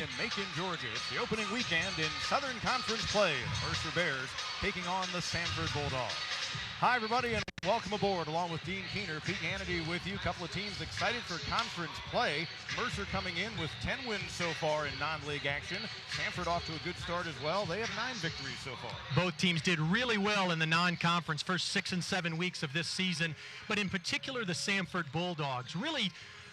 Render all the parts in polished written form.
in Macon, Georgia. It's the opening weekend in Southern Conference play. The Mercer Bears taking on the Samford Bulldogs. Hi, everybody, and welcome aboard. Along with Dean Keener, Pete Hannity with you. A couple of teams excited for conference play. Mercer coming in with 10 wins so far in non-league action. Samford off to a good start as well. They have 9 victories so far. Both teams did really well in the non-conference first 6 and 7 weeks of this season, but in particular the Samford Bulldogs really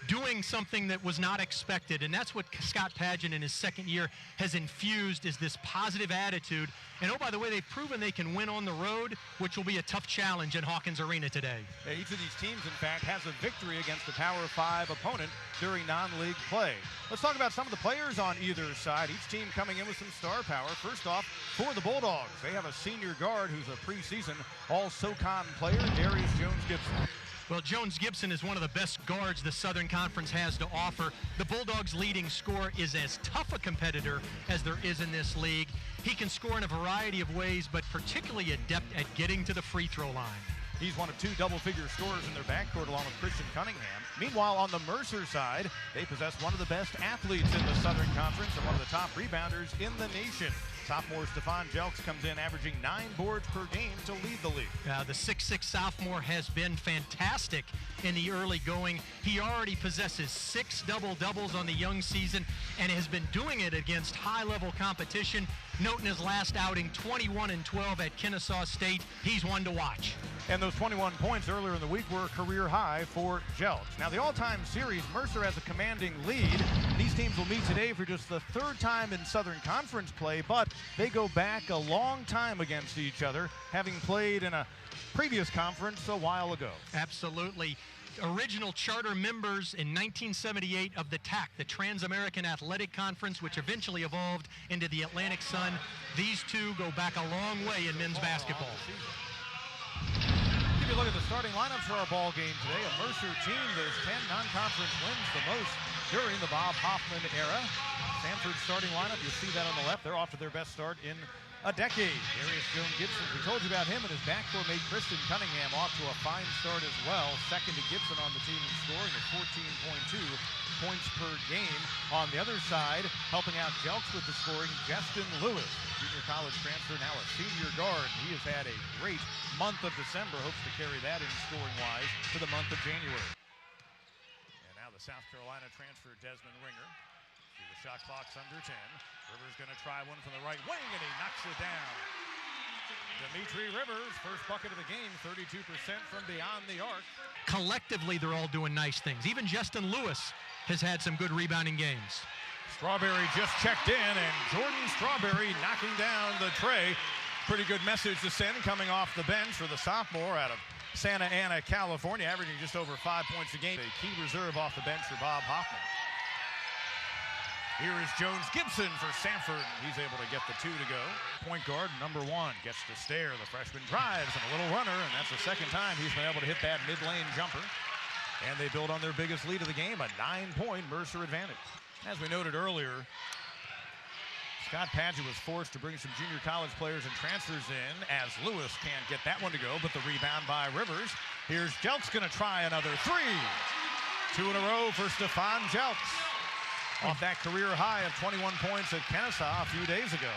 doing something that was not expected, and that's what Scott Padgett in his second year has infused, is this positive attitude. And oh, by the way, they've proven they can win on the road, which will be a tough challenge in Hawkins Arena today. Yeah, each of these teams, in fact, has a victory against a Power 5 opponent during non-league play. Let's talk about some of the players on either side. Each team coming in with some star power. First off, for the Bulldogs, they have a senior guard who's a preseason All-SoCon player, Darius Jones-Gibson. Well, Jones-Gibson is one of the best guards the Southern Conference has to offer. The Bulldogs' leading scorer is as tough a competitor as there is in this league. He can score in a variety of ways, but particularly adept at getting to the free throw line. He's one of 2 double-figure scorers in their backcourt along with Christian Cunningham. Meanwhile, on the Mercer side, they possess one of the best athletes in the Southern Conference and one of the top rebounders in the nation. Sophomore Stephon Jelks comes in averaging 9 boards per game to lead the league. The 6'6" sophomore has been fantastic in the early going. He already possesses 6 double-doubles on the young season and has been doing it against high-level competition. Note in his last outing, 21 and 12 at Kennesaw State. He's one to watch. And those 21 points earlier in the week were a career high for Jelks. Now, the all-time series, Mercer has a commanding lead. These teams will meet today for just the 3rd time in Southern Conference play, but they go back a long time against each other, having played in a previous conference a while ago. Absolutely. Original charter members in 1978 of the TAC, the Trans-American Athletic Conference, which eventually evolved into the Atlantic Sun. These two go back a long way in men's basketball. If you look at the starting lineups for our ball game today, a Mercer team that has 10 non-conference wins, the most during the Bob Hoffman era. Samford starting lineup, you see that on the left. They're off to their best start in a decade. Darius Jones-Gibson, we told you about him, and his backcourt mate Christian Cunningham off to a fine start as well. Second to Gibson on the team in scoring at 14.2 points per game. On the other side, helping out Jelks with the scoring, Justin Lewis, junior college transfer, now a senior guard. He has had a great month of December, hopes to carry that in scoring-wise to the month of January. And now the South Carolina transfer, Desmond Ringer. See the shot clock's under 10. Rivers going to try one from the right wing, and he knocks it down. Dimitri Rivers, first bucket of the game, 32% from beyond the arc. Collectively, they're all doing nice things. Even Justin Lewis has had some good rebounding games. Strawberry just checked in, and Jordan Strawberry knocking down the tray. Pretty good message to send coming off the bench for the sophomore out of Santa Ana, California, averaging just over 5 points a game. A key reserve off the bench for Bob Hoffman. Here is Jones-Gibson for Samford. He's able to get the 2 to go. Point guard, number 1, gets to stare. The freshman drives and a little runner, and that's the second time he's been able to hit that mid-lane jumper. And they build on their biggest lead of the game, a 9-point Mercer advantage. As we noted earlier, Scott Padgett was forced to bring some junior college players and transfers in, as Lewis can't get that one to go, but the rebound by Rivers. Here's Jelks going to try another 3. 2 in a row for Stephon Jelks, off that career high of 21 points at Kennesaw a few days ago.